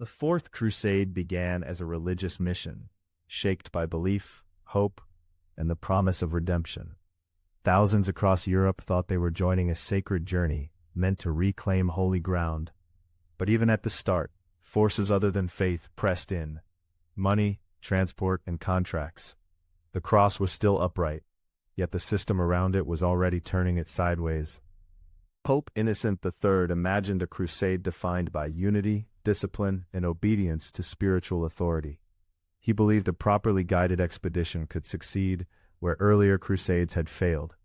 The Fourth Crusade began as a religious mission, shaped by belief, hope, and the promise of redemption. Thousands across Europe thought they were joining a sacred journey meant to reclaim holy ground. But even at the start, forces other than faith pressed in. Money, transport, and contracts. The cross was still upright, yet the system around it was already turning it sideways. Pope Innocent III imagined a crusade defined by unity, discipline, and obedience to spiritual authority. He believed a properly guided expedition could succeed where earlier crusades had failed.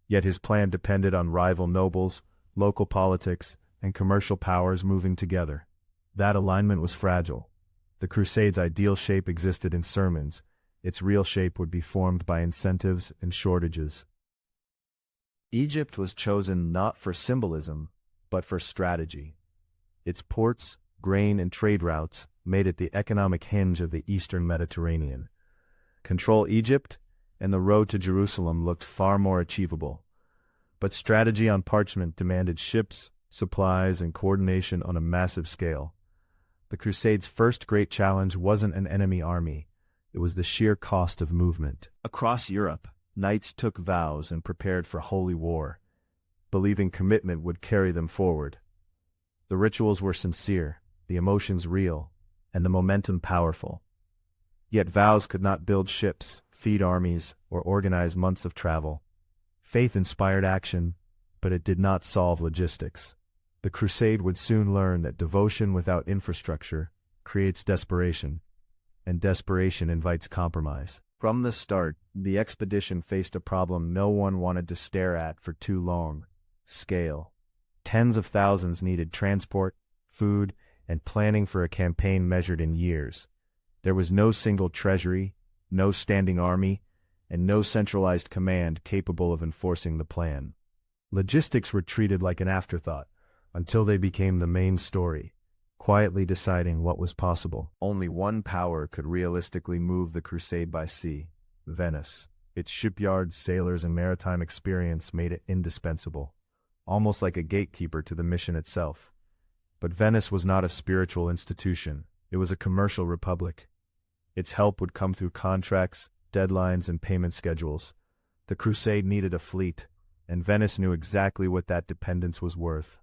Yet his plan depended on rival nobles, local politics, and commercial powers moving together. That alignment was fragile. The crusade's ideal shape existed in sermons. Its real shape would be formed by incentives and shortages. Egypt was chosen not for symbolism, but for strategy. Its ports, grain, and trade routes made it the economic hinge of the Eastern Mediterranean. Control Egypt, and the road to Jerusalem looked far more achievable. But strategy on parchment demanded ships, supplies, and coordination on a massive scale. The Crusade's first great challenge wasn't an enemy army, it was the sheer cost of movement. Across Europe, knights took vows and prepared for holy war, believing commitment would carry them forward. The rituals were sincere, the emotions real, and the momentum powerful. Yet vows could not build ships, feed armies, or organize months of travel. Faith inspired action, but it did not solve logistics. The crusade would soon learn that devotion without infrastructure creates desperation, and desperation invites compromise. From the start, the expedition faced a problem no one wanted to stare at for too long: scale. Tens of thousands needed transport, food, and planning for a campaign measured in years. There was no single treasury, no standing army, and no centralized command capable of enforcing the plan. Logistics were treated like an afterthought, until they became the main story, quietly deciding what was possible. Only one power could realistically move the crusade by sea: Venice. Its shipyards, sailors, and maritime experience made it indispensable, almost like a gatekeeper to the mission itself. But Venice was not a spiritual institution, it was a commercial republic. Its help would come through contracts, deadlines, and payment schedules. The crusade needed a fleet, and Venice knew exactly what that dependence was worth.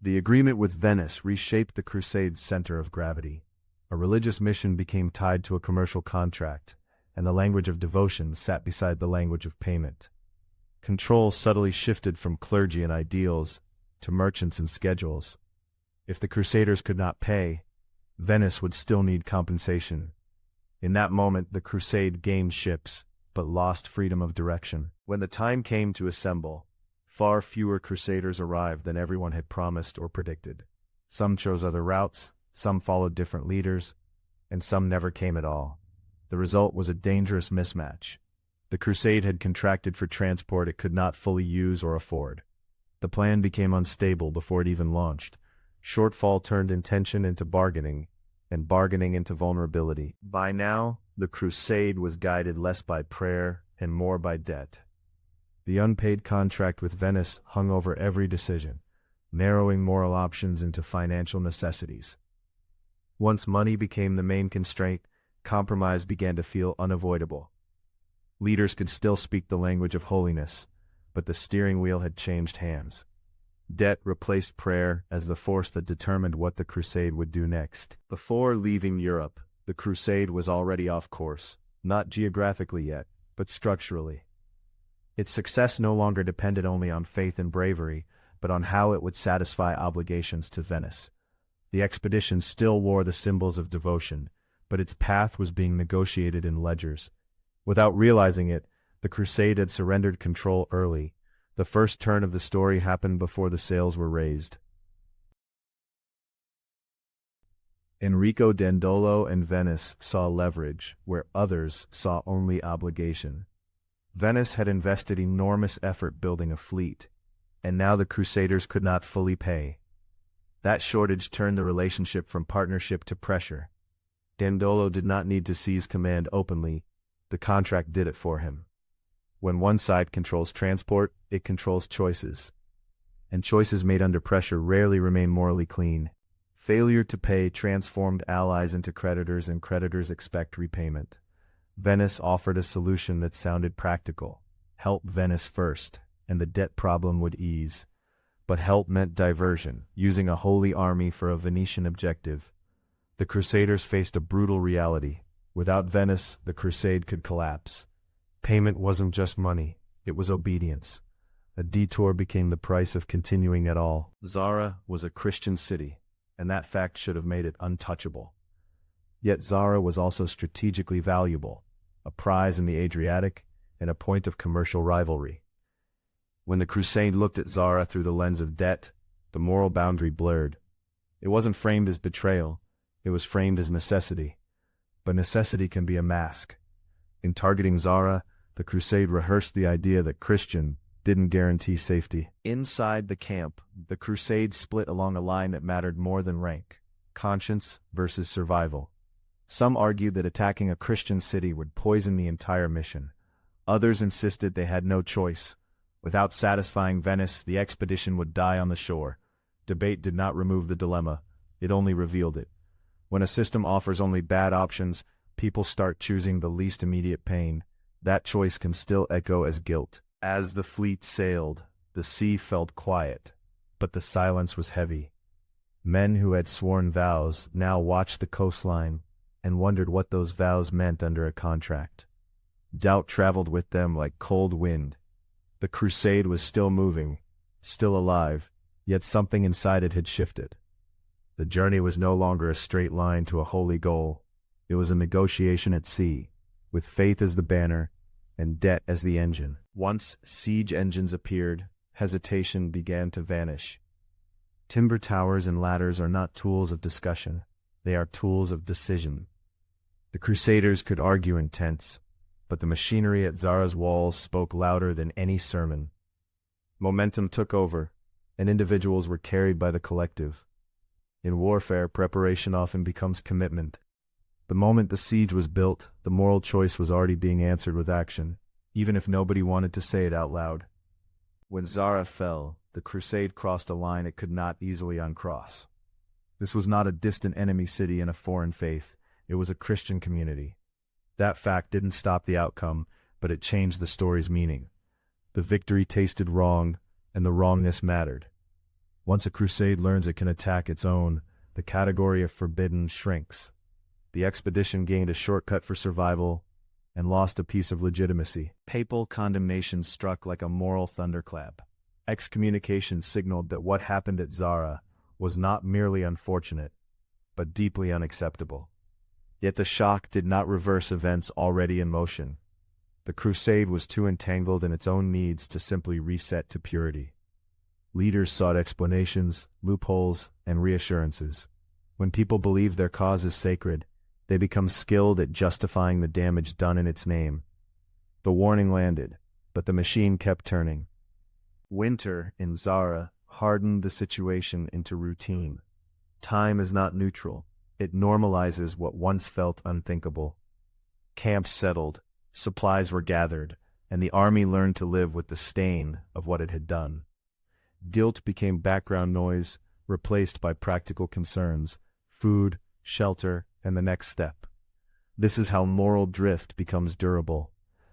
The agreement with Venice reshaped the crusade's center of gravity. A religious mission became tied to a commercial contract, and the language of devotion sat beside the language of payment. Control subtly shifted from clergy and ideals to merchants and schedules. If the crusaders could not pay, Venice would still need compensation. In that moment, the crusade gained ships, but lost freedom of direction. When the time came to assemble, far fewer crusaders arrived than everyone had promised or predicted. Some chose other routes, some followed different leaders, and some never came at all. The result was a dangerous mismatch. The crusade had contracted for transport it could not fully use or afford. The plan became unstable before it even launched. Shortfall turned intention into bargaining, and bargaining into vulnerability. By now, the crusade was guided less by prayer and more by debt. The unpaid contract with Venice hung over every decision, narrowing moral options into financial necessities. Once money became the main constraint, compromise began to feel unavoidable. Leaders could still speak the language of holiness, but the steering wheel had changed hands. Debt replaced prayer as the force that determined what the crusade would do next. Before leaving Europe, the crusade was already off course, not geographically yet, but structurally. Its success no longer depended only on faith and bravery, but on how it would satisfy obligations to Venice. The expedition still wore the symbols of devotion, but its path was being negotiated in ledgers. Without realizing it, the crusade had surrendered control early. The first turn of the story happened before the sails were raised. Enrico Dandolo and Venice saw leverage where others saw only obligation. Venice had invested enormous effort building a fleet, and now the crusaders could not fully pay. That shortage turned the relationship from partnership to pressure. Dandolo did not need to seize command openly, the contract did it for him. When one side controls transport, it controls choices. And choices made under pressure rarely remain morally clean. Failure to pay transformed allies into creditors, and creditors expect repayment. Venice offered a solution that sounded practical. Help Venice first, and the debt problem would ease. But help meant diversion, using a holy army for a Venetian objective. The Crusaders faced a brutal reality. Without Venice, the crusade could collapse. Payment wasn't just money, it was obedience. A detour became the price of continuing at all. Zara was a Christian city, and that fact should have made it untouchable. Yet Zara was also strategically valuable, a prize in the Adriatic and a point of commercial rivalry. When the crusade looked at Zara through the lens of debt, the moral boundary blurred. It wasn't framed as betrayal, it was framed as necessity. But necessity can be a mask. In targeting Zara, the crusade rehearsed the idea that Christian didn't guarantee safety. Inside the camp, the crusade split along a line that mattered more than rank: conscience versus survival. Some argued that attacking a Christian city would poison the entire mission. Others insisted they had no choice. Without satisfying Venice, the expedition would die on the shore. Debate did not remove the dilemma, it only revealed it. When a system offers only bad options, people start choosing the least immediate pain. That choice can still echo as guilt. As the fleet sailed, the sea felt quiet, but the silence was heavy. Men who had sworn vows now watched the coastline and wondered what those vows meant under a contract. Doubt traveled with them like cold wind. The crusade was still moving, still alive, yet something inside it had shifted. The journey was no longer a straight line to a holy goal. It was a negotiation at sea, with faith as the banner and debt as the engine. Once siege engines appeared, hesitation began to vanish. Timber towers and ladders are not tools of discussion, they are tools of decision. The Crusaders could argue in tents, but the machinery at Zara's walls spoke louder than any sermon. Momentum took over, and individuals were carried by the collective. In warfare, preparation often becomes commitment. The moment the siege was built, the moral choice was already being answered with action, even if nobody wanted to say it out loud. When Zara fell, the crusade crossed a line it could not easily uncross. This was not a distant enemy city in a foreign faith, it was a Christian community. That fact didn't stop the outcome, but it changed the story's meaning. The victory tasted wrong, and the wrongness mattered. Once a crusade learns it can attack its own, the category of forbidden shrinks. The expedition gained a shortcut for survival and lost a piece of legitimacy. Papal condemnation struck like a moral thunderclap. Excommunication signaled that what happened at Zara was not merely unfortunate, but deeply unacceptable. Yet the shock did not reverse events already in motion. The crusade was too entangled in its own needs to simply reset to purity. Leaders sought explanations, loopholes, and reassurances. When people believe their cause is sacred, they become skilled at justifying the damage done in its name. The warning landed, but the machine kept turning. Winter in Zara hardened the situation into routine. Time is not neutral. It normalizes what once felt unthinkable. Camps settled, supplies were gathered, and the army learned to live with the stain of what it had done. Guilt became background noise, replaced by practical concerns: food, shelter, and the next step. This is how moral drift becomes durable.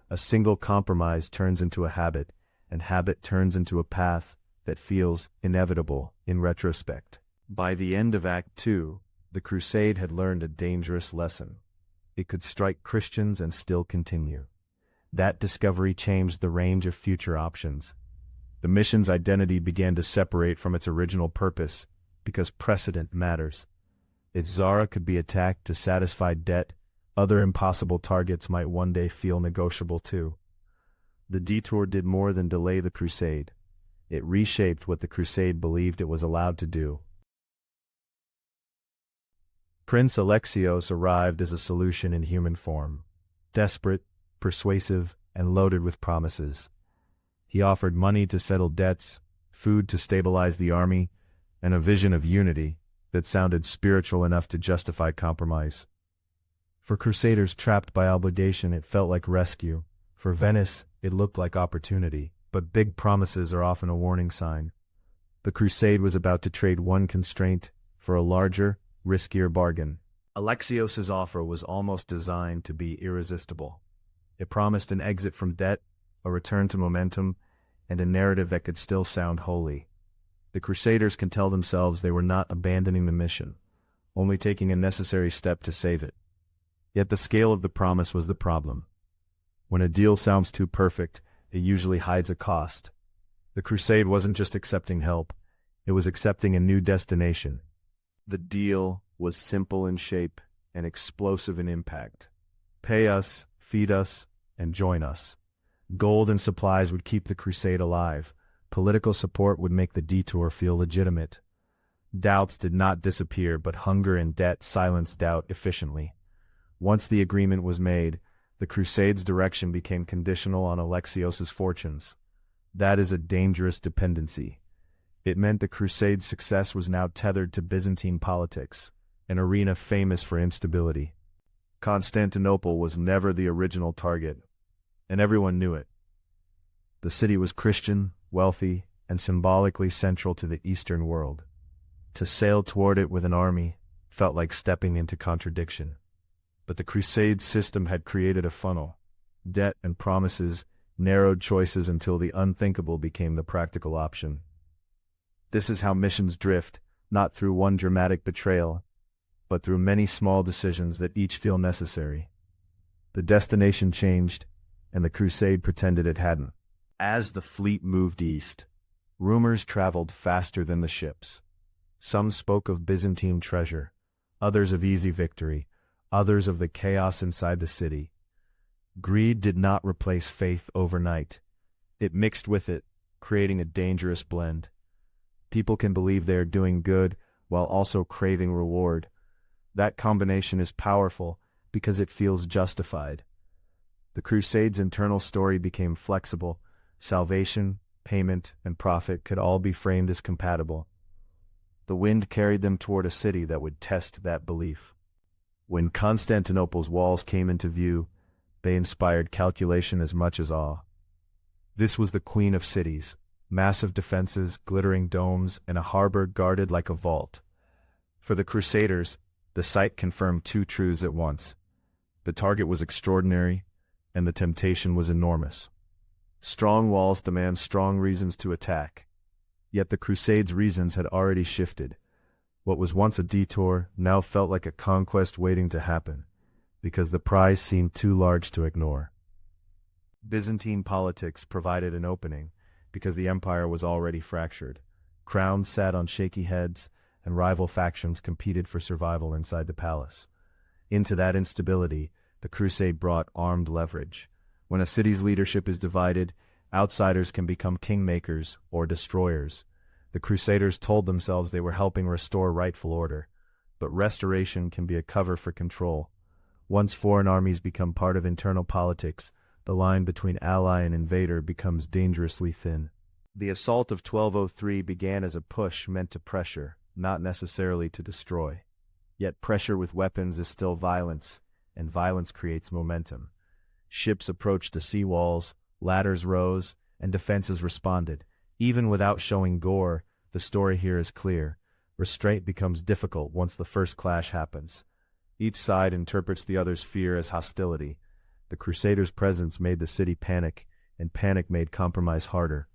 A single compromise turns into a habit, and habit turns into a path that feels inevitable in retrospect. By the end of Act 2, the crusade had learned a dangerous lesson. It could strike Christians and still continue. That discovery changed the range of future options. The mission's identity began to separate from its original purpose, because precedent matters. If Zara could be attacked to satisfy debt, other impossible targets might one day feel negotiable too. The detour did more than delay the crusade. It reshaped what the crusade believed it was allowed to do. Prince Alexios arrived as a solution in human form. Desperate, persuasive, and loaded with promises. He offered money to settle debts, food to stabilize the army, and a vision of unity that sounded spiritual enough to justify compromise. For crusaders trapped by obligation, it felt like rescue. For Venice, it looked like opportunity, but big promises are often a warning sign. The crusade was about to trade one constraint for a larger, riskier bargain. Alexios's offer was almost designed to be irresistible. It promised an exit from debt, a return to momentum, and a narrative that could still sound holy. The Crusaders can tell themselves they were not abandoning the mission, only taking a necessary step to save it. Yet the scale of the promise was the problem. When a deal sounds too perfect, it usually hides a cost. The crusade wasn't just accepting help, it was accepting a new destination. The deal was simple in shape and explosive in impact. Pay us, feed us, and join us. Gold and supplies would keep the crusade alive. Political support would make the detour feel legitimate. Doubts did not disappear, but hunger and debt silenced doubt efficiently. Once the agreement was made, the Crusade's direction became conditional on Alexios's fortunes. That is a dangerous dependency. It meant the Crusade's success was now tethered to Byzantine politics, an arena famous for instability. Constantinople was never the original target, and everyone knew it. The city was Christian, wealthy, and symbolically central to the Eastern world. To sail toward it with an army felt like stepping into contradiction. But the Crusade system had created a funnel. Debt and promises narrowed choices until the unthinkable became the practical option. This is how missions drift, not through one dramatic betrayal, but through many small decisions that each feel necessary. The destination changed, and the Crusade pretended it hadn't. As the fleet moved east, rumors traveled faster than the ships. Some spoke of Byzantine treasure, others of easy victory, others of the chaos inside the city. Greed did not replace faith overnight. It mixed with it, creating a dangerous blend. People can believe they are doing good while also craving reward. That combination is powerful because it feels justified. The Crusade's internal story became flexible. Salvation, payment, and profit could all be framed as compatible. The wind carried them toward a city that would test that belief. When Constantinople's walls came into view, they inspired calculation as much as awe. This was the queen of cities, massive defenses, glittering domes, and a harbor guarded like a vault. For the Crusaders, the sight confirmed two truths at once. The target was extraordinary, and the temptation was enormous. Strong walls demand strong reasons to attack. Yet the Crusade's reasons had already shifted. What was once a detour now felt like a conquest waiting to happen, because the prize seemed too large to ignore. Byzantine politics provided an opening, because the empire was already fractured. Crowns sat on shaky heads, and rival factions competed for survival inside the palace. Into that instability, the Crusade brought armed leverage. When a city's leadership is divided, outsiders can become kingmakers or destroyers. The Crusaders told themselves they were helping restore rightful order, but restoration can be a cover for control. Once foreign armies become part of internal politics, the line between ally and invader becomes dangerously thin. The assault of 1203 began as a push meant to pressure, not necessarily to destroy. Yet pressure with weapons is still violence, and violence creates momentum. Ships approached the sea walls, ladders rose, and defenses responded. Even without showing gore, the story here is clear. Restraint becomes difficult once the first clash happens. Each side interprets the other's fear as hostility. The Crusaders' presence made the city panic, and panic made compromise harder.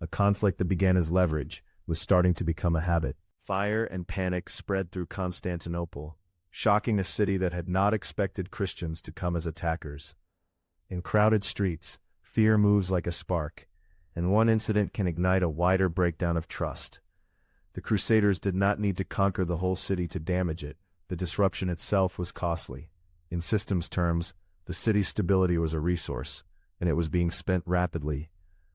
A conflict that began as leverage was starting to become a habit. Fire and panic spread through Constantinople, shocking a city that had not expected Christians to come as attackers. In crowded streets, fear moves like a spark, and one incident can ignite a wider breakdown of trust. The Crusaders did not need to conquer the whole city to damage it. The disruption itself was costly. In systems terms, the city's stability was a resource, and it was being spent rapidly.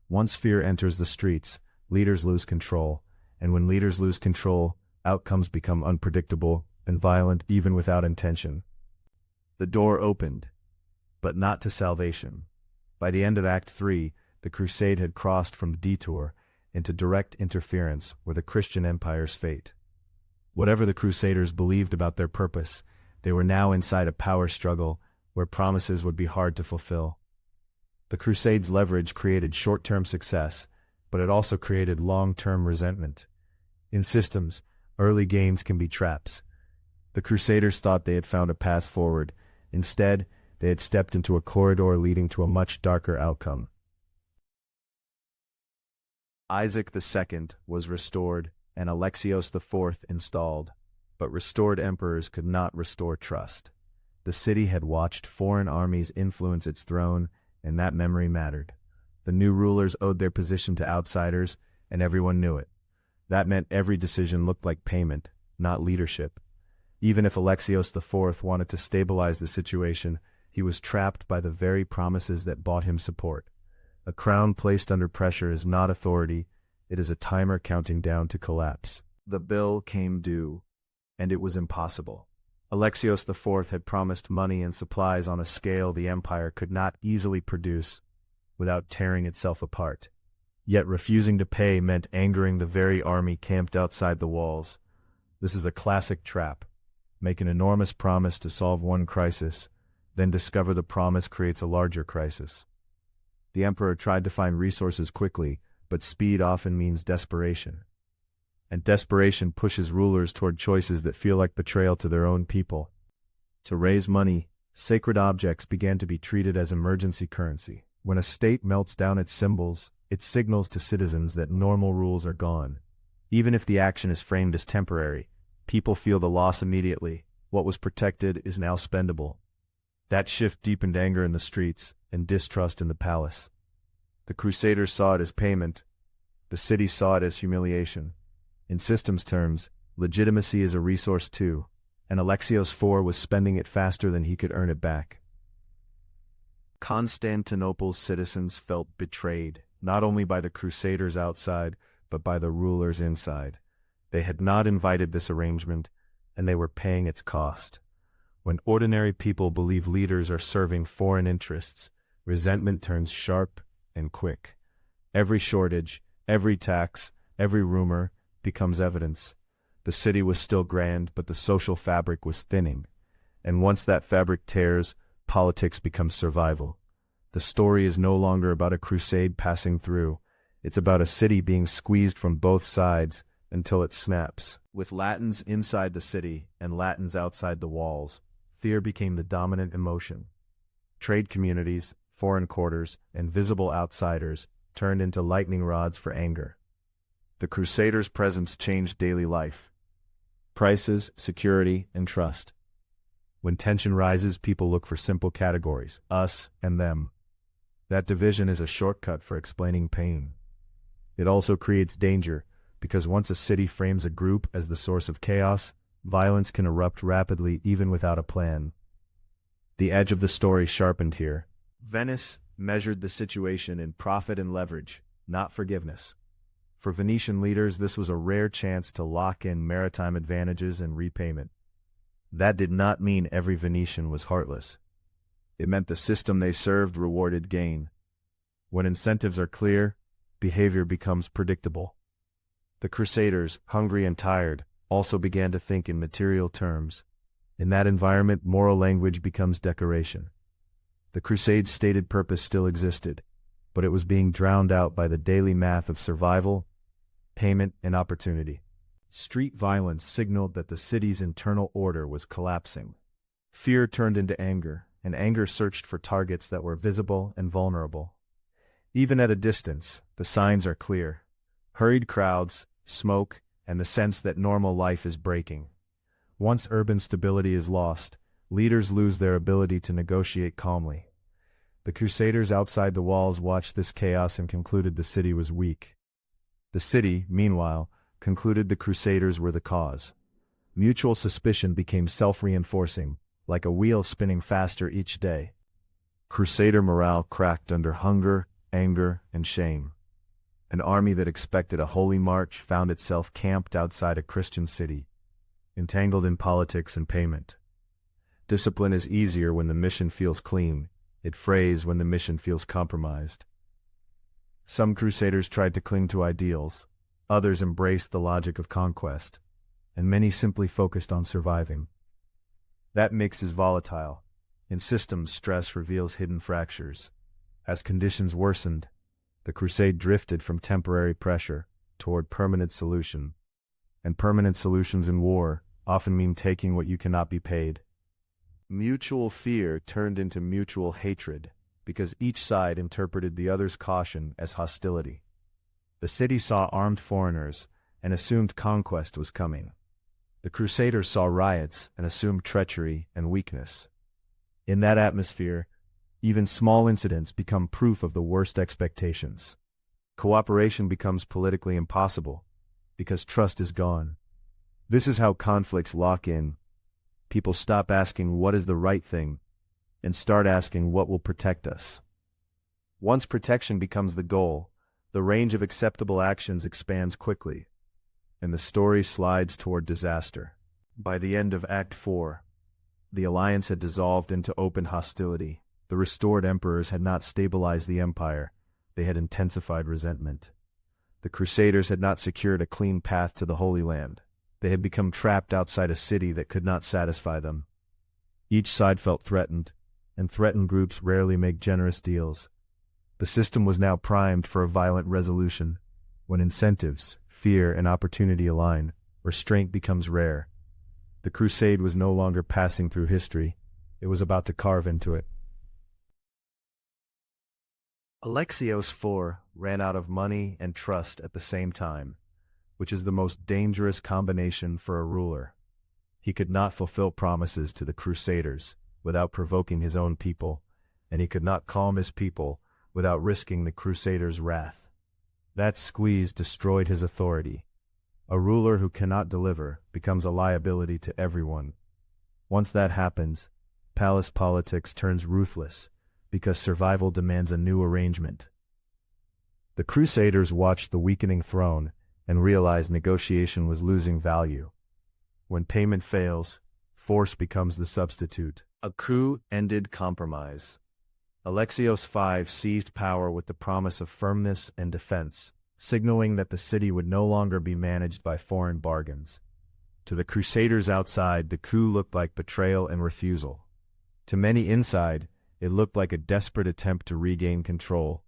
Once fear enters the streets, leaders lose control, and when leaders lose control, outcomes become unpredictable and violent even without intention. The door opened, but not to salvation. By the end of Act 3, the Crusade had crossed from detour into direct interference with the Christian empire's fate. Whatever the Crusaders believed about their purpose, they were now inside a power struggle where promises would be hard to fulfill. The Crusade's leverage created short-term success, but it also created long-term resentment. In systems, Early gains can be traps. The Crusaders thought they had found a path forward. Instead, they had stepped into a corridor leading to a much darker outcome. Isaac II was restored, and Alexios IV installed, but restored emperors could not restore trust. The city had watched foreign armies influence its throne, and that memory mattered. The new rulers owed their position to outsiders, and everyone knew it. That meant every decision looked like payment, not leadership. Even if Alexios IV wanted to stabilize the situation, he was trapped by the very promises that bought him support. A crown placed under pressure is not authority, it is a timer counting down to collapse. The bill came due, and it was impossible. Alexios IV had promised money and supplies on a scale the empire could not easily produce without tearing itself apart. Yet refusing to pay meant angering the very army camped outside the walls. This is a classic trap. Make an enormous promise to solve one crisis, then discover the promise creates a larger crisis. The emperor tried to find resources quickly, but speed often means desperation. And desperation pushes rulers toward choices that feel like betrayal to their own people. To raise money, sacred objects began to be treated as emergency currency. When a state melts down its symbols, it signals to citizens that normal rules are gone. Even if the action is framed as temporary, people feel the loss immediately. What was protected is now spendable. That shift deepened anger in the streets and distrust in the palace. The Crusaders saw it as payment. The city saw it as humiliation. In systems terms, legitimacy is a resource too, and Alexios IV was spending it faster than he could earn it back. Constantinople's citizens felt betrayed, not only by the Crusaders outside, but by the rulers inside. They had not invited this arrangement, and they were paying its cost. When ordinary people believe leaders are serving foreign interests, resentment turns sharp and quick. Every shortage, every tax, every rumor becomes evidence. The city was still grand, but the social fabric was thinning. And once that fabric tears, politics becomes survival. The story is no longer about a crusade passing through. It's about a city being squeezed from both sides until it snaps. With Latins inside the city and Latins outside the walls, fear became the dominant emotion. Trade communities, foreign quarters, and visible outsiders turned into lightning rods for anger. The Crusaders' presence changed daily life. Prices, security, and trust. When tension rises, people look for simple categories, us and them. That division is a shortcut for explaining pain. It also creates danger, because once a city frames a group as the source of chaos, violence can erupt rapidly even without a plan. The edge of the story sharpened here. Venice measured the situation in profit and leverage, not forgiveness. For Venetian leaders, this was a rare chance to lock in maritime advantages and repayment. That did not mean every Venetian was heartless. It meant the system they served rewarded gain. When incentives are clear, behavior becomes predictable. The Crusaders, hungry and tired, also began to think in material terms. In that environment, moral language becomes decoration. The Crusade's stated purpose still existed, but it was being drowned out by the daily math of survival, payment, and opportunity. Street violence signaled that the city's internal order was collapsing. Fear turned into anger, and anger searched for targets that were visible and vulnerable. Even at a distance, the signs are clear. Hurried crowds, smoke, and the sense that normal life is breaking. Once urban stability is lost, leaders lose their ability to negotiate calmly. The Crusaders outside the walls watched this chaos and concluded the city was weak. The city, meanwhile, concluded the Crusaders were the cause. Mutual suspicion became self-reinforcing, like a wheel spinning faster each day. Crusader morale cracked under hunger, anger, and shame. An army that expected a holy march found itself camped outside a Christian city, entangled in politics and payment. Discipline is easier when the mission feels clean. It frays when the mission feels compromised. Some Crusaders tried to cling to ideals, others embraced the logic of conquest, and many simply focused on surviving. That mix is volatile. In systems, stress reveals hidden fractures. As conditions worsened, the crusade drifted from temporary pressure toward permanent solution. and permanent solutions in war often mean taking what you cannot be paid. Mutual fear turned into mutual hatred, because each side interpreted the other's caution as hostility. The city saw armed foreigners and assumed conquest was coming. The Crusaders saw riots and assumed treachery and weakness. In that atmosphere, even small incidents become proof of the worst expectations. Cooperation becomes politically impossible, because trust is gone. This is how conflicts lock in. People stop asking what is the right thing, and start asking what will protect us. Once protection becomes the goal, the range of acceptable actions expands quickly, and the story slides toward disaster. By the end of Act 4, the alliance had dissolved into open hostility. The restored emperors had not stabilized the empire, they had intensified resentment. The Crusaders had not secured a clean path to the Holy Land. They had become trapped outside a city that could not satisfy them. Each side felt threatened, and threatened groups rarely make generous deals. The system was now primed for a violent resolution. When incentives, fear, and opportunity align, restraint becomes rare. The crusade was no longer passing through history, it was about to carve into it. Alexios IV ran out of money and trust at the same time, which is the most dangerous combination for a ruler. He could not fulfill promises to the Crusaders without provoking his own people, and he could not calm his people without risking the Crusaders' wrath. That squeeze destroyed his authority. A ruler who cannot deliver becomes a liability to everyone. Once that happens, palace politics turns ruthless, because survival demands a new arrangement. The Crusaders watched the weakening throne and realized negotiation was losing value. When payment fails, force becomes the substitute. A coup ended compromise. Alexios V seized power with the promise of firmness and defense, signaling that the city would no longer be managed by foreign bargains. To the Crusaders outside, the coup looked like betrayal and refusal. To many inside, it looked like a desperate attempt to regain control.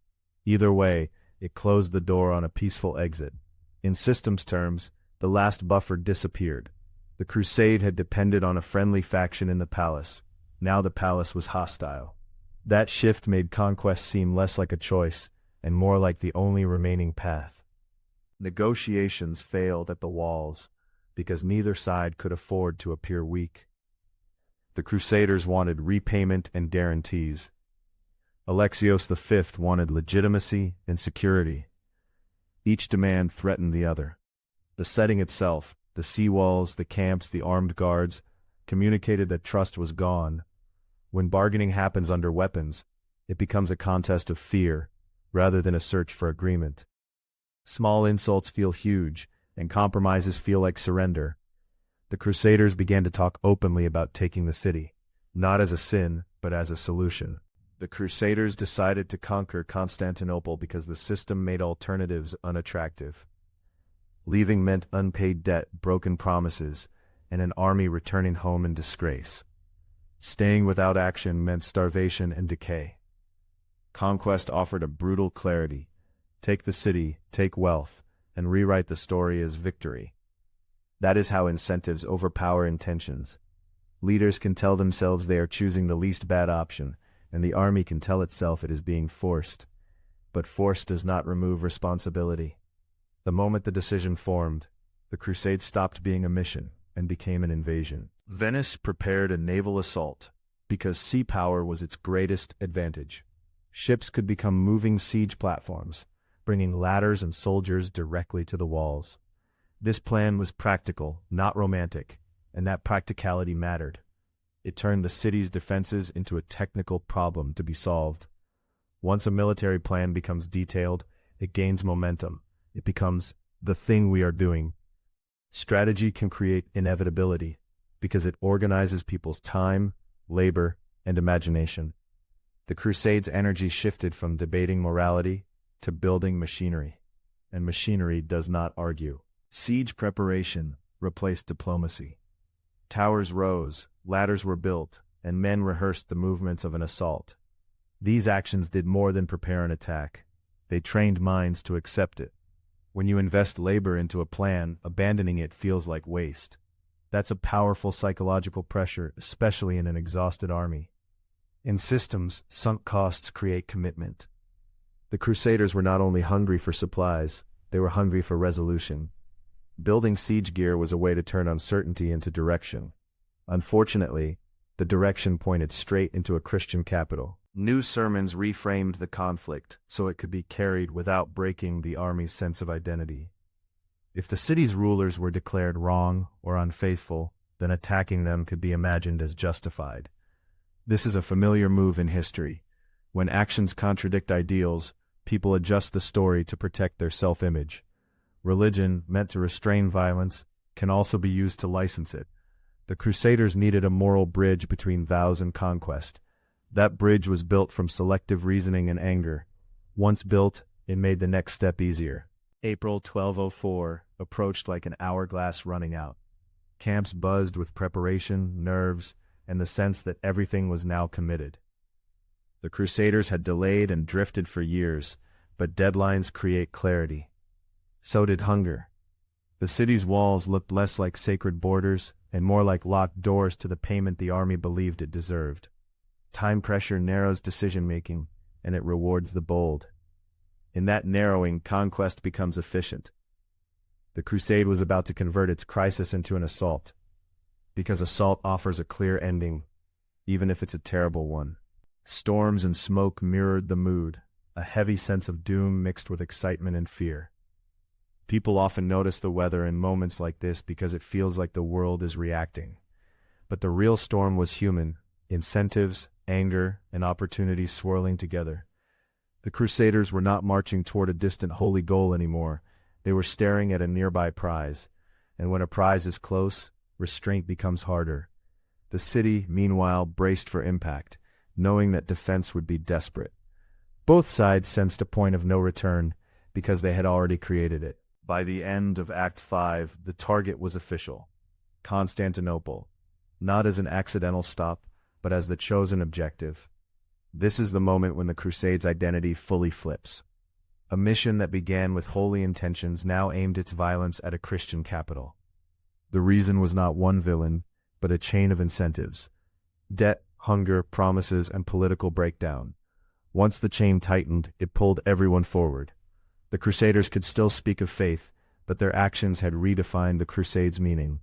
Either way, it closed the door on a peaceful exit. In systems terms, the last buffer disappeared. The crusade had depended on a friendly faction in the palace. Now the palace was hostile. That shift made conquest seem less like a choice and more like the only remaining path. Negotiations failed at the walls because neither side could afford to appear weak. The Crusaders wanted repayment and guarantees. Alexios V wanted legitimacy and security. Each demand threatened the other. The setting itself, the seawalls, the camps, the armed guards, communicated that trust was gone. When bargaining happens under weapons, it becomes a contest of fear, rather than a search for agreement. Small insults feel huge, and compromises feel like surrender. The Crusaders began to talk openly about taking the city, not as a sin, but as a solution. The Crusaders decided to conquer Constantinople because the system made alternatives unattractive. Leaving meant unpaid debt, broken promises, and an army returning home in disgrace. Staying without action meant starvation and decay. Conquest offered a brutal clarity. Take the city, take wealth, and rewrite the story as victory. That is how incentives overpower intentions. Leaders can tell themselves they are choosing the least bad option, and the army can tell itself it is being forced. But force does not remove responsibility. The moment the decision formed, the crusade stopped being a mission and became an invasion. Venice prepared a naval assault because sea power was its greatest advantage. Ships could become moving siege platforms, bringing ladders and soldiers directly to the walls. This plan was practical, not romantic, and that practicality mattered. It turned the city's defenses into a technical problem to be solved. Once a military plan becomes detailed, it gains momentum. It becomes the thing we are doing. Strategy can create inevitability because it organizes people's time, labor, and imagination. The Crusade's energy shifted from debating morality to building machinery, and machinery does not argue. Siege preparation replaced diplomacy. Towers rose, ladders were built, and men rehearsed the movements of an assault. These actions did more than prepare an attack. They trained minds to accept it. When you invest labor into a plan, abandoning it feels like waste. That's a powerful psychological pressure, especially in an exhausted army. In systems, sunk costs create commitment. The Crusaders were not only hungry for supplies, they were hungry for resolution. Building siege gear was a way to turn uncertainty into direction. Unfortunately, the direction pointed straight into a Christian capital. New sermons reframed the conflict so it could be carried without breaking the army's sense of identity. If the city's rulers were declared wrong or unfaithful, then attacking them could be imagined as justified. This is a familiar move in history. When actions contradict ideals, people adjust the story to protect their self-image. Religion, meant to restrain violence, can also be used to license it. The Crusaders needed a moral bridge between vows and conquest. That bridge was built from selective reasoning and anger. Once built, it made the next step easier. April 1204 approached like an hourglass running out. Camps buzzed with preparation, nerves, and the sense that everything was now committed. The Crusaders had delayed and drifted for years, but deadlines create clarity. So did hunger. The city's walls looked less like sacred borders and more like locked doors to the payment the army believed it deserved. Time pressure narrows decision-making, and it rewards the bold. In that narrowing, conquest becomes efficient. The crusade was about to convert its crisis into an assault, because assault offers a clear ending, even if it's a terrible one. Storms and smoke mirrored the mood, a heavy sense of doom mixed with excitement and fear. People often notice the weather in moments like this because it feels like the world is reacting. But the real storm was human, incentives, anger, and opportunities swirling together. The Crusaders were not marching toward a distant holy goal anymore. They were staring at a nearby prize, and when a prize is close, restraint becomes harder. The city, meanwhile, braced for impact, knowing that defense would be desperate. Both sides sensed a point of no return, because they had already created it. By the end of Act 5, the target was official. Constantinople, not as an accidental stop, but as the chosen objective. This is the moment when the Crusade's identity fully flips. A mission that began with holy intentions now aimed its violence at a Christian capital. The reason was not one villain, but a chain of incentives. Debt, hunger, promises, and political breakdown. Once the chain tightened, it pulled everyone forward. The Crusaders could still speak of faith, but their actions had redefined the Crusade's meaning.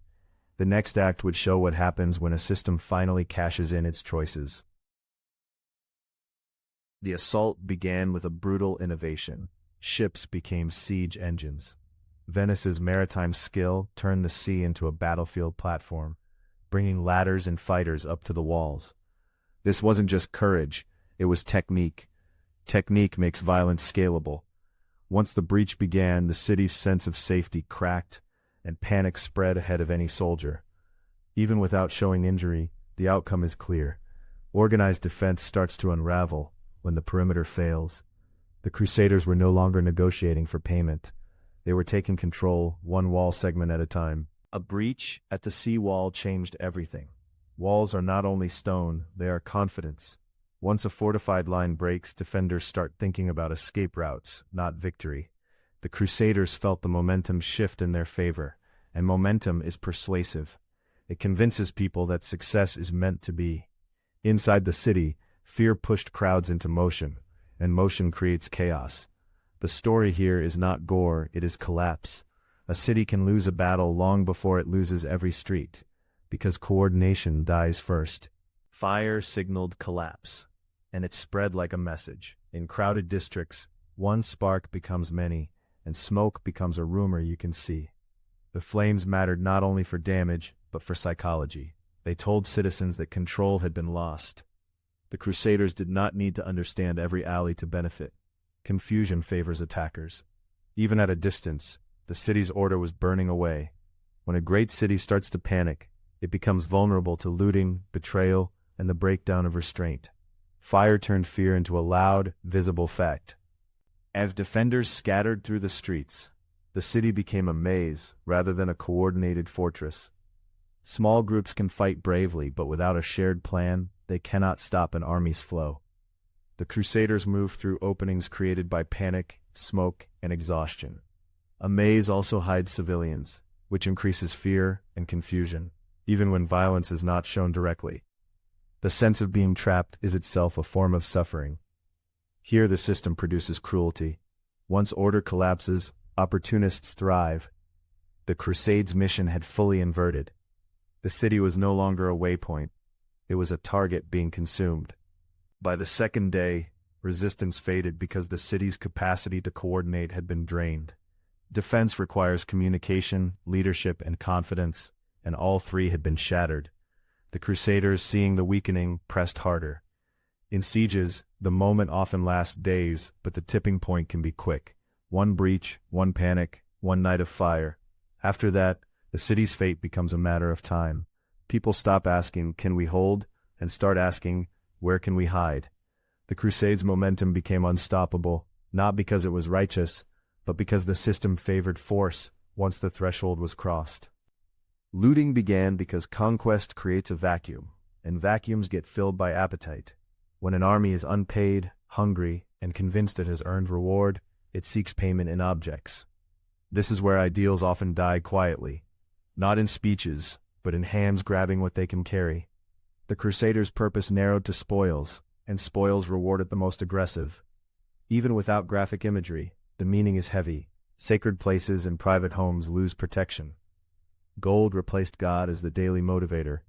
The next act would show what happens when a system finally cashes in its choices. The assault began with a brutal innovation. Ships became siege engines. Venice's maritime skill turned the sea into a battlefield platform, bringing ladders and fighters up to the walls. This wasn't just courage, it was technique. Technique makes violence scalable. Once the breach began, the city's sense of safety cracked, and panic spread ahead of any soldier. Even without showing injury, the outcome is clear. Organized defense starts to unravel when the perimeter fails. The Crusaders were no longer negotiating for payment. They were taking control, one wall segment at a time. A breach at the seawall changed everything. Walls are not only stone, they are confidence. Once a fortified line breaks, defenders start thinking about escape routes, not victory. The Crusaders felt the momentum shift in their favor, and momentum is persuasive. It convinces people that success is meant to be. Inside the city, fear pushed crowds into motion, and motion creates chaos. The story here is not gore, it is collapse. A city can lose a battle long before it loses every street, because coordination dies first. Fire signaled collapse, and it spread like a message. In crowded districts, one spark becomes many, and smoke becomes a rumor you can see. The flames mattered not only for damage, but for psychology. They told citizens that control had been lost. The Crusaders did not need to understand every alley to benefit. Confusion favors attackers. Even at a distance, the city's order was burning away. When a great city starts to panic, it becomes vulnerable to looting, betrayal, and the breakdown of restraint. Fire turned fear into a loud, visible fact. As defenders scattered through the streets, the city became a maze rather than a coordinated fortress. Small groups can fight bravely, but without a shared plan, they cannot stop an army's flow. The Crusaders moved through openings created by panic, smoke, and exhaustion. A maze also hides civilians, which increases fear and confusion, even when violence is not shown directly. The sense of being trapped is itself a form of suffering. Here the system produces cruelty. Once order collapses, opportunists thrive. The Crusades' mission had fully inverted. The city was no longer a waypoint. It was a target being consumed. By the second day, resistance faded because the city's capacity to coordinate had been drained. Defense requires communication, leadership, and confidence, and all three had been shattered. The Crusaders, seeing the weakening, pressed harder. In sieges, the moment often lasts days, but the tipping point can be quick. One breach, one panic, one night of fire. After that, the city's fate becomes a matter of time. People stop asking, "Can we hold?" and start asking, "Where can we hide?" The Crusades' momentum became unstoppable, not because it was righteous, but because the system favored force once the threshold was crossed. Looting began because conquest creates a vacuum, and vacuums get filled by appetite. When an army is unpaid, hungry, and convinced it has earned reward, it seeks payment in objects. This is where ideals often die quietly, not in speeches, but in hands grabbing what they can carry. The Crusaders' purpose narrowed to spoils, and spoils rewarded the most aggressive. Even without graphic imagery, the meaning is heavy. Sacred places and private homes lose protection. Gold replaced God as the daily motivator.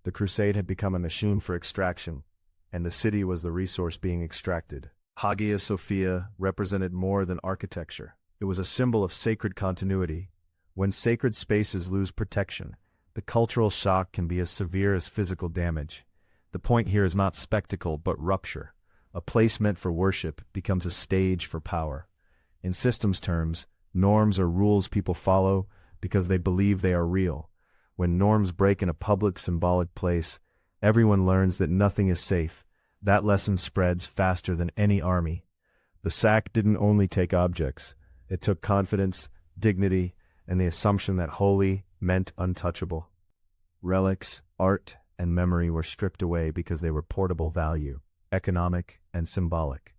The crusade had become a machine for extraction, and the city was the resource being extracted. Hagia Sophia represented more than architecture. It was a symbol of sacred continuity. When sacred spaces lose protection, the cultural shock can be as severe as physical damage. The point here is not spectacle but rupture. A place meant for worship becomes a stage for power. In systems terms, norms are rules people follow because they believe they are real. When norms break in a public symbolic place, everyone learns that nothing is safe. That lesson spreads faster than any army. The sack didn't only take objects. It took confidence, dignity, and the assumption that holy meant untouchable. Relics, art, and memory were stripped away because they were portable value, economic and symbolic.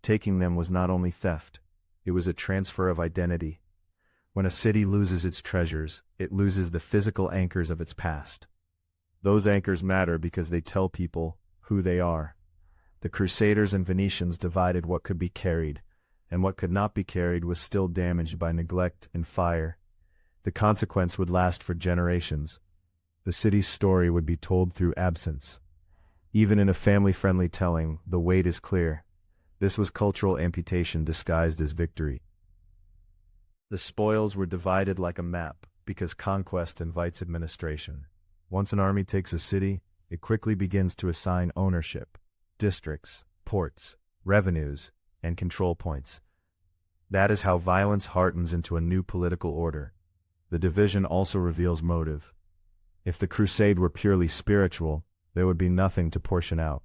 Taking them was not only theft, it was a transfer of identity. When a city loses its treasures, it loses the physical anchors of its past. Those anchors matter because they tell people who they are. The Crusaders and Venetians divided what could be carried, and what could not be carried was still damaged by neglect and fire. The consequence would last for generations. The city's story would be told through absence. Even in a family-friendly telling, the weight is clear. This was cultural amputation disguised as victory. The spoils were divided like a map, because conquest invites administration. Once an army takes a city, it quickly begins to assign ownership, districts, ports, revenues, and control points. That is how violence hardens into a new political order. The division also reveals motive. If the crusade were purely spiritual, there would be nothing to portion out.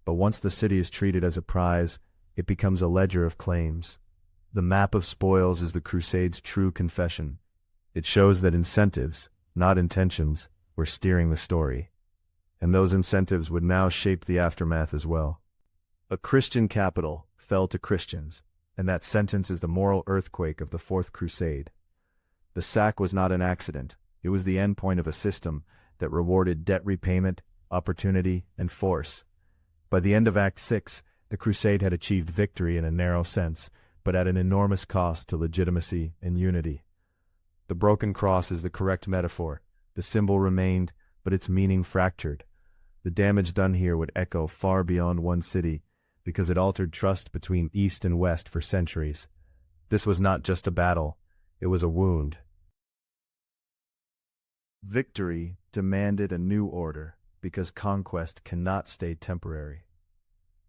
But once the city is treated as a prize, it becomes a ledger of claims. The map of spoils is the crusade's true confession. It shows that incentives, not intentions, were steering the story. And those incentives would now shape the aftermath as well. A Christian capital fell to Christians, and that sentence is the moral earthquake of the Fourth Crusade. The sack was not an accident. It was the endpoint of a system that rewarded debt repayment, opportunity, and force. By the end of Act 6, the crusade had achieved victory in a narrow sense, but at an enormous cost to legitimacy and unity. The broken cross is the correct metaphor. The symbol remained, but its meaning fractured. The damage done here would echo far beyond one city, because it altered trust between East and West for centuries. This was not just a battle, it was a wound. Victory demanded a new order, because conquest cannot stay temporary.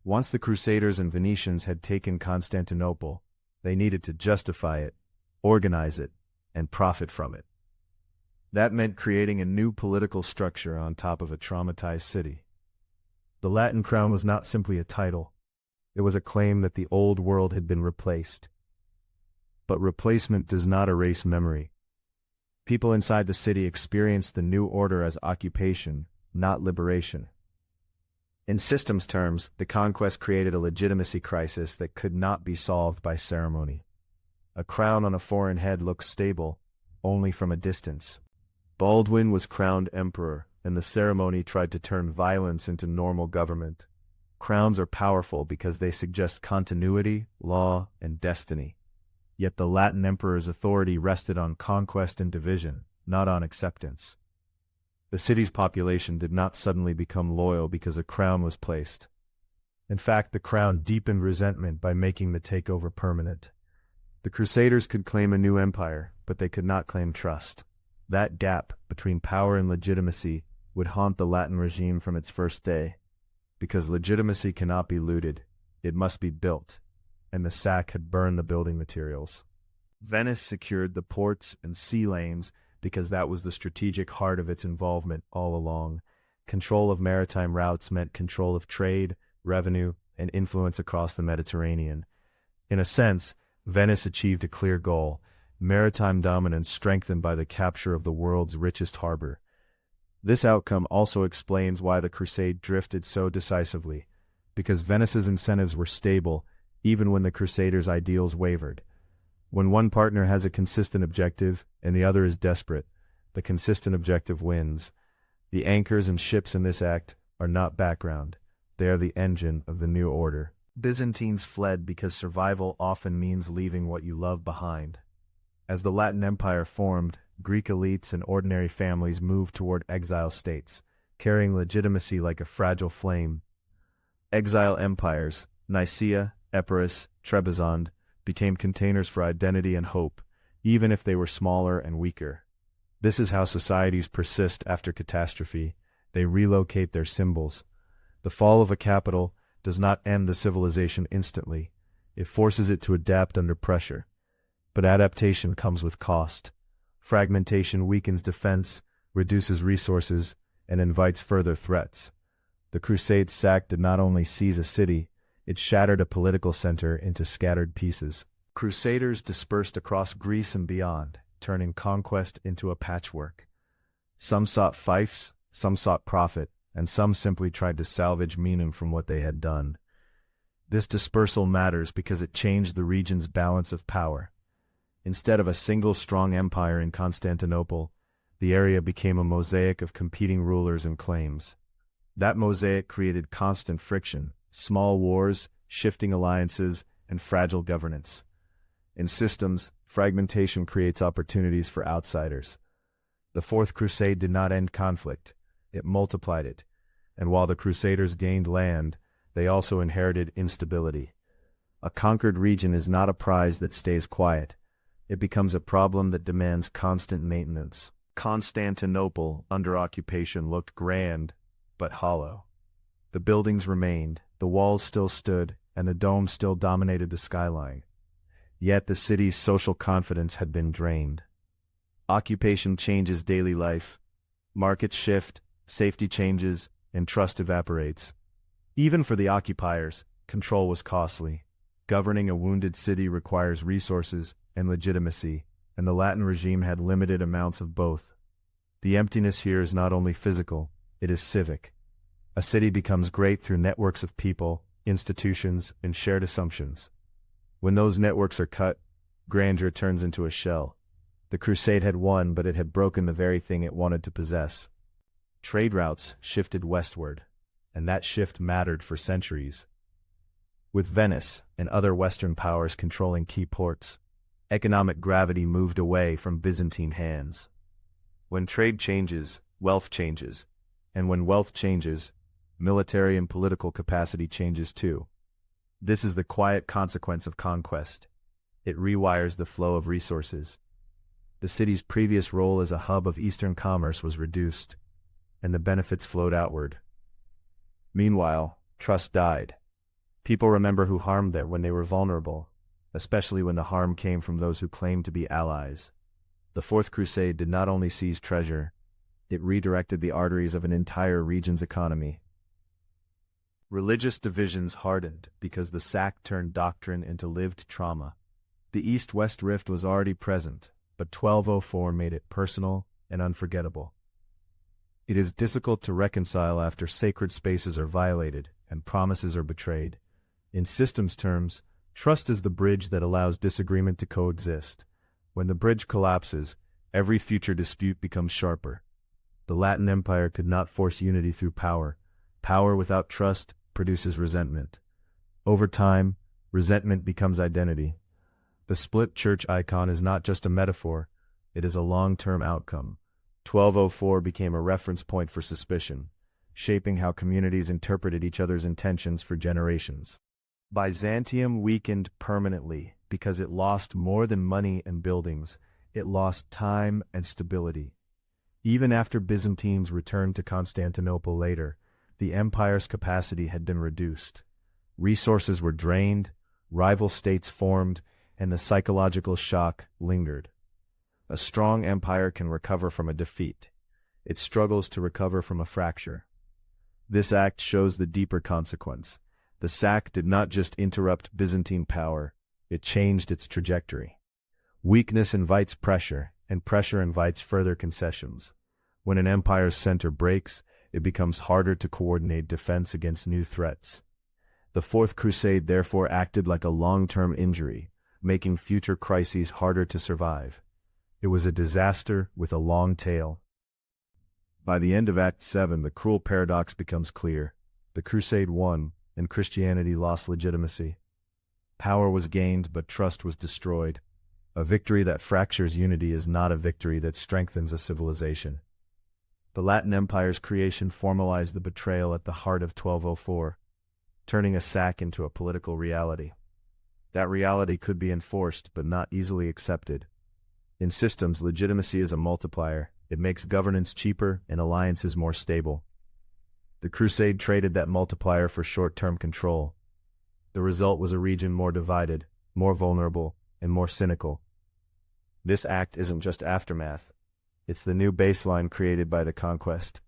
Once the Crusaders and Venetians had taken Constantinople, they needed to justify it, organize it, and profit from it. That meant creating a new political structure on top of a traumatized city. The Latin crown was not simply a title. It was a claim that the old world had been replaced. But replacement does not erase memory. People inside the city experienced the new order as occupation, not liberation. In systems terms, the conquest created a legitimacy crisis that could not be solved by ceremony. A crown on a foreign head looks stable, only from a distance. Baldwin was crowned emperor, and the ceremony tried to turn violence into normal government. Crowns are powerful because they suggest continuity, law, and destiny. Yet the Latin emperor's authority rested on conquest and division, not on acceptance. The city's population did not suddenly become loyal because a crown was placed. In fact, the crown deepened resentment by making the takeover permanent. The Crusaders could claim a new empire, but they could not claim trust. That gap between power and legitimacy would haunt the Latin regime from its first day. Because legitimacy cannot be looted, it must be built, and the sack had burned the building materials. Venice secured the ports and sea lanes because that was the strategic heart of its involvement all along. Control of maritime routes meant control of trade, revenue, and influence across the Mediterranean. In a sense, Venice achieved a clear goal: maritime dominance strengthened by the capture of the world's richest harbor. This outcome also explains why the Crusade drifted so decisively, because Venice's incentives were stable even when the Crusaders' ideals wavered. When one partner has a consistent objective and the other is desperate, the consistent objective wins. The anchors and ships in this act are not background. They are the engine of the new order. Byzantines fled because survival often means leaving what you love behind. As the Latin Empire formed, Greek elites and ordinary families moved toward exile states, carrying legitimacy like a fragile flame. Exile empires, Nicaea, Epirus, Trebizond, became containers for identity and hope, even if they were smaller and weaker. This is how societies persist after catastrophe. They relocate their symbols. The fall of a capital does not end the civilization instantly. It forces it to adapt under pressure. But adaptation comes with cost. Fragmentation weakens defense, reduces resources, and invites further threats. The Crusades' sack did not only seize a city, it shattered a political center into scattered pieces. Crusaders dispersed across Greece and beyond, turning conquest into a patchwork. Some sought fiefs, some sought profit, and some simply tried to salvage meaning from what they had done. This dispersal matters because it changed the region's balance of power. Instead of a single strong empire in Constantinople, the area became a mosaic of competing rulers and claims. That mosaic created constant friction, small wars, shifting alliances, and fragile governance. In systems, fragmentation creates opportunities for outsiders. The Fourth Crusade did not end conflict. It multiplied it, and while the Crusaders gained land, they also inherited instability. A conquered region is not a prize that stays quiet. It becomes a problem that demands constant maintenance. Constantinople, under occupation, looked grand, but hollow. The buildings remained, the walls still stood, and the dome still dominated the skyline. Yet the city's social confidence had been drained. Occupation changes daily life. Markets shift, safety changes, and trust evaporates. Even for the occupiers, control was costly. Governing a wounded city requires resources and legitimacy, and the Latin regime had limited amounts of both. The emptiness here is not only physical, it is civic. A city becomes great through networks of people, institutions, and shared assumptions. When those networks are cut, grandeur turns into a shell. The Crusade had won, but it had broken the very thing it wanted to possess. Trade routes shifted westward, and that shift mattered for centuries. With Venice and other Western powers controlling key ports, economic gravity moved away from Byzantine hands. When trade changes, wealth changes, and when wealth changes, military and political capacity changes too. This is the quiet consequence of conquest. It rewires the flow of resources. The city's previous role as a hub of Eastern commerce was reduced, and the benefits flowed outward. Meanwhile, trust died. People remember who harmed them when they were vulnerable, especially when the harm came from those who claimed to be allies. The Fourth Crusade did not only seize treasure, it redirected the arteries of an entire region's economy. Religious divisions hardened because the sack turned doctrine into lived trauma. The East-West rift was already present, but 1204 made it personal and unforgettable. It is difficult to reconcile after sacred spaces are violated and promises are betrayed. In systems terms, Trust is the bridge that allows disagreement to coexist. When the bridge collapses, every future dispute becomes sharper. The Latin Empire could not force unity through power. Power without trust produces resentment. Over time, resentment becomes identity. The split church icon is not just a metaphor, it is a long-term outcome. 1204 became a reference point for suspicion, shaping how communities interpreted each other's intentions for generations. Byzantium weakened permanently because it lost more than money and buildings, it lost time and stability. Even after Byzantines returned to Constantinople later, the empire's capacity had been reduced. Resources were drained, rival states formed, and the psychological shock lingered. A strong empire can recover from a defeat. It struggles to recover from a fracture. This act shows the deeper consequence. The sack did not just interrupt Byzantine power, it changed its trajectory. Weakness invites pressure, and pressure invites further concessions. When an empire's center breaks, it becomes harder to coordinate defense against new threats. The Fourth Crusade therefore acted like a long-term injury, making future crises harder to survive. It was a disaster with a long tail. By the end of Act 7, the cruel paradox becomes clear. The Crusade won, and Christianity lost legitimacy. Power was gained, but trust was destroyed. A victory that fractures unity is not a victory that strengthens a civilization. The Latin Empire's creation formalized the betrayal at the heart of 1204, turning a sack into a political reality. That reality could be enforced, but not easily accepted. In systems, legitimacy is a multiplier. It makes governance cheaper and alliances more stable. The Crusade traded that multiplier for short-term control. The result was a region more divided, more vulnerable, and more cynical. This act isn't just aftermath. It's the new baseline created by the conquest.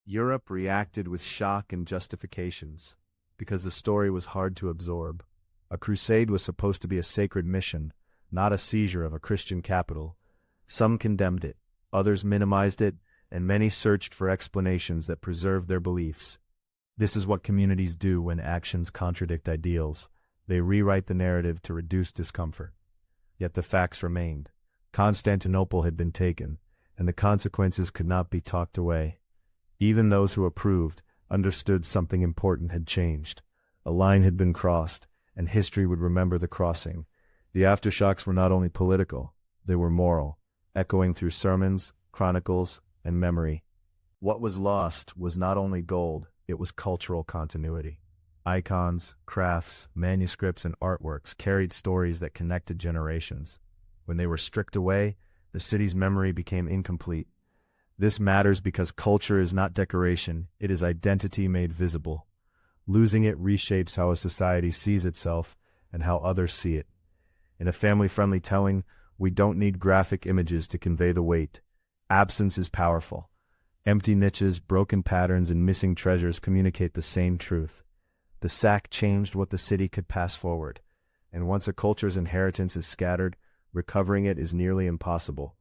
Europe reacted with shock and justifications, because the story was hard to absorb. A crusade was supposed to be a sacred mission, not a seizure of a Christian capital. Some condemned it, others minimized it, and many searched for explanations that preserved their beliefs. This is what communities do when actions contradict ideals. They rewrite the narrative to reduce discomfort. Yet the facts remained. Constantinople had been taken, and the consequences could not be talked away. Even those who approved understood something important had changed. A line had been crossed, and history would remember the crossing. The aftershocks were not only political, they were moral, echoing through sermons, chronicles, and memory. What was lost was not only gold, it was cultural continuity. Icons, crafts, manuscripts, and artworks carried stories that connected generations. When they were stripped away, the city's memory became incomplete. This matters because culture is not decoration, it is identity made visible. Losing it reshapes how a society sees itself and how others see it. In a family-friendly telling, we don't need graphic images to convey the weight. Absence is powerful. Empty niches, broken patterns, and missing treasures communicate the same truth. The sack changed what the city could pass forward, and once a culture's inheritance is scattered, recovering it is nearly impossible.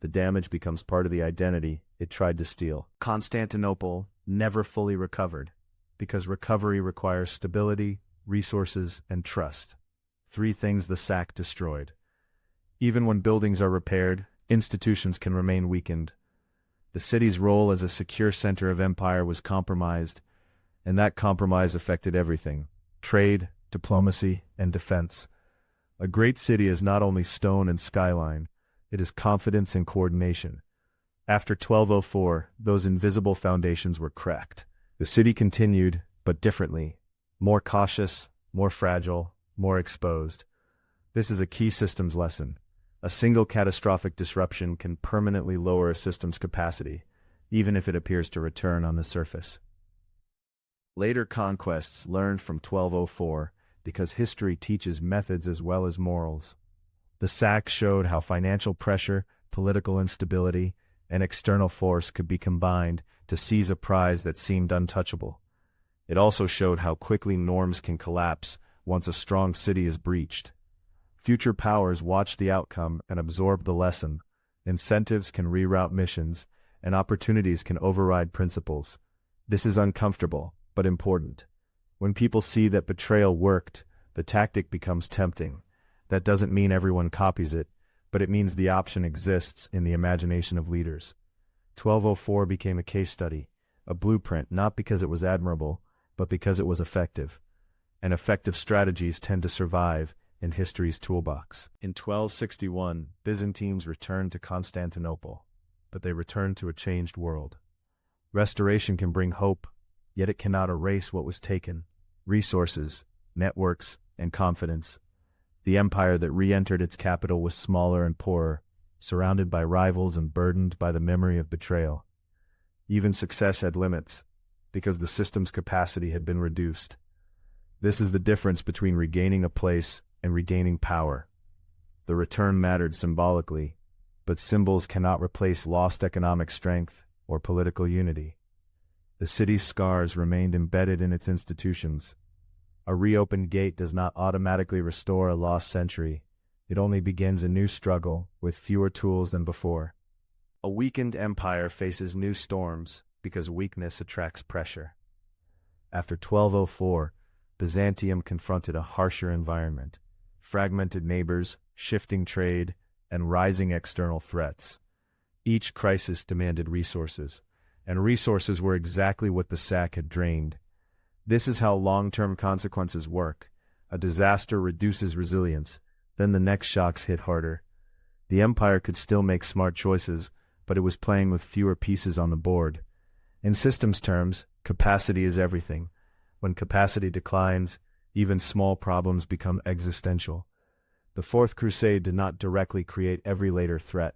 The damage becomes part of the identity it tried to steal. Constantinople never fully recovered, because recovery requires stability, resources, and trust. 3 things the sack destroyed. Even when buildings are repaired, institutions can remain weakened. The city's role as a secure center of empire was compromised, and that compromise affected everything: trade, diplomacy, and defense. A great city is not only stone and skyline, it is confidence and coordination. After 1204, those invisible foundations were cracked. The city continued, but differently. More cautious, more fragile, more exposed. This is a key systems lesson. A single catastrophic disruption can permanently lower a system's capacity, even if it appears to return on the surface. Later conquests learned from 1204 because history teaches methods as well as morals. The sack showed how financial pressure, political instability, and external force could be combined to seize a prize that seemed untouchable. It also showed how quickly norms can collapse once a strong city is breached. Future powers watch the outcome and absorb the lesson. Incentives can reroute missions, and opportunities can override principles. This is uncomfortable, but important. When people see that betrayal worked, the tactic becomes tempting. That doesn't mean everyone copies it, but it means the option exists in the imagination of leaders. 1204 became a case study, a blueprint not because it was admirable, but because it was effective. And effective strategies tend to survive in history's toolbox. In 1261, Byzantines returned to Constantinople, but they returned to a changed world. Restoration can bring hope, yet it cannot erase what was taken: resources, networks, and confidence. The empire that re-entered its capital was smaller and poorer, surrounded by rivals and burdened by the memory of betrayal. Even success had limits, because the system's capacity had been reduced. This is the difference between regaining a place and regaining power. The return mattered symbolically, but symbols cannot replace lost economic strength or political unity. The city's scars remained embedded in its institutions. A reopened gate does not automatically restore a lost century. It only begins a new struggle with fewer tools than before. A weakened empire faces new storms because weakness attracts pressure. After 1204, Byzantium confronted a harsher environment: fragmented neighbors, shifting trade, and rising external threats. Each crisis demanded resources, and resources were exactly what the sack had drained. This is how long-term consequences work. A disaster reduces resilience, then the next shocks hit harder. The empire could still make smart choices, but it was playing with fewer pieces on the board. In systems terms, capacity is everything. When capacity declines, even small problems become existential. The Fourth Crusade did not directly create every later threat,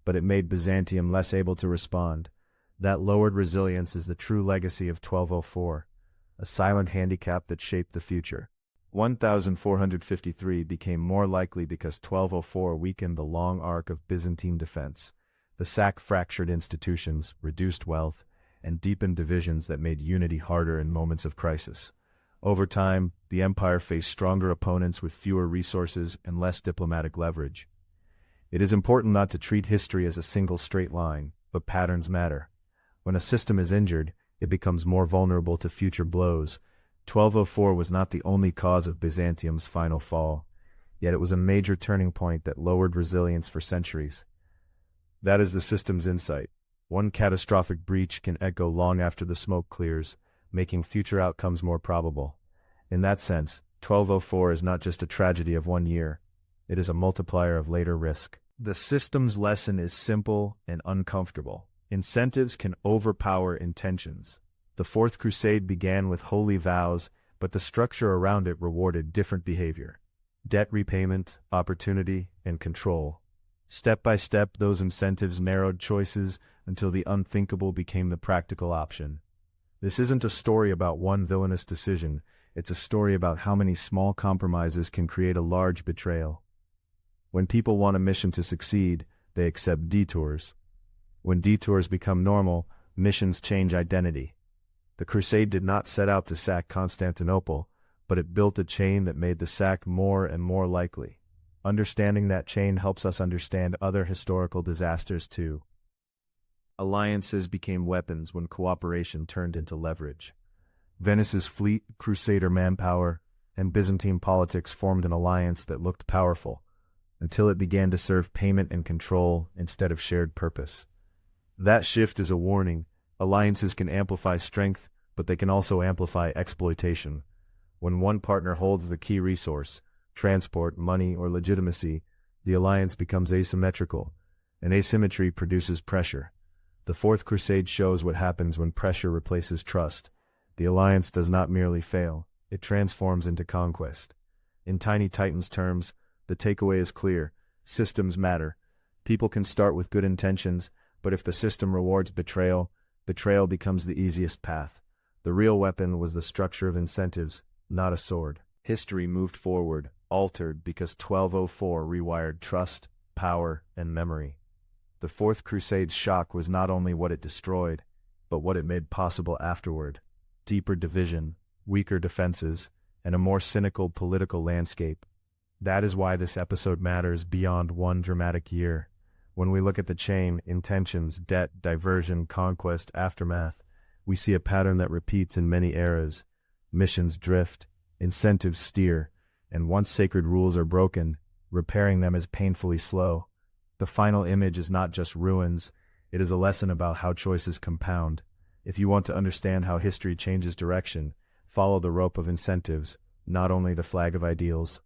but it made Byzantium less able to respond. That lowered resilience is the true legacy of 1204, a silent handicap that shaped the future. 1453 became more likely because 1204 weakened the long arc of Byzantine defense. The sack fractured institutions, reduced wealth, and deepened divisions that made unity harder in moments of crisis. Over time, the empire faced stronger opponents with fewer resources and less diplomatic leverage. It is important not to treat history as a single straight line, but patterns matter. When a system is injured, it becomes more vulnerable to future blows. 1204 was not the only cause of Byzantium's final fall, yet it was a major turning point that lowered resilience for centuries. That is the system's insight. One catastrophic breach can echo long after the smoke clears, making future outcomes more probable. In that sense, 1204 is not just a tragedy of one year. It is a multiplier of later risk. The system's lesson is simple and uncomfortable. Incentives can overpower intentions. The Fourth Crusade began with holy vows, but the structure around it rewarded different behavior: debt repayment, opportunity, and control. Step by step, those incentives narrowed choices until the unthinkable became the practical option. This isn't a story about one villainous decision. It's a story about how many small compromises can create a large betrayal. When people want a mission to succeed, they accept detours. When detours become normal, missions change identity. The Crusade did not set out to sack Constantinople, but it built a chain that made the sack more and more likely. Understanding that chain helps us understand other historical disasters too. Alliances became weapons when cooperation turned into leverage. Venice's fleet, crusader manpower, and Byzantine politics formed an alliance that looked powerful, until it began to serve payment and control instead of shared purpose. That shift is a warning. Alliances can amplify strength, but they can also amplify exploitation. When one partner holds the key resource, transport, money, or legitimacy, the alliance becomes asymmetrical, and asymmetry produces pressure. The Fourth Crusade shows what happens when pressure replaces trust. The alliance does not merely fail, it transforms into conquest. In Tiny Titans terms, the takeaway is clear: systems matter. People can start with good intentions, but if the system rewards betrayal, betrayal becomes the easiest path. The real weapon was the structure of incentives, not a sword. History moved forward, altered because 1204 rewired trust, power, and memory. The Fourth Crusade's shock was not only what it destroyed, but what it made possible afterward: deeper division, weaker defenses, and a more cynical political landscape. That is why this episode matters beyond one dramatic year. When we look at the chain: intentions, debt, diversion, conquest, aftermath, we see a pattern that repeats in many eras. missions drift, incentives steer, and once sacred rules are broken, repairing them is painfully slow. The final image is not just ruins, it is a lesson about how choices compound. If you want to understand how history changes direction, follow the rope of incentives, not only the flag of ideals.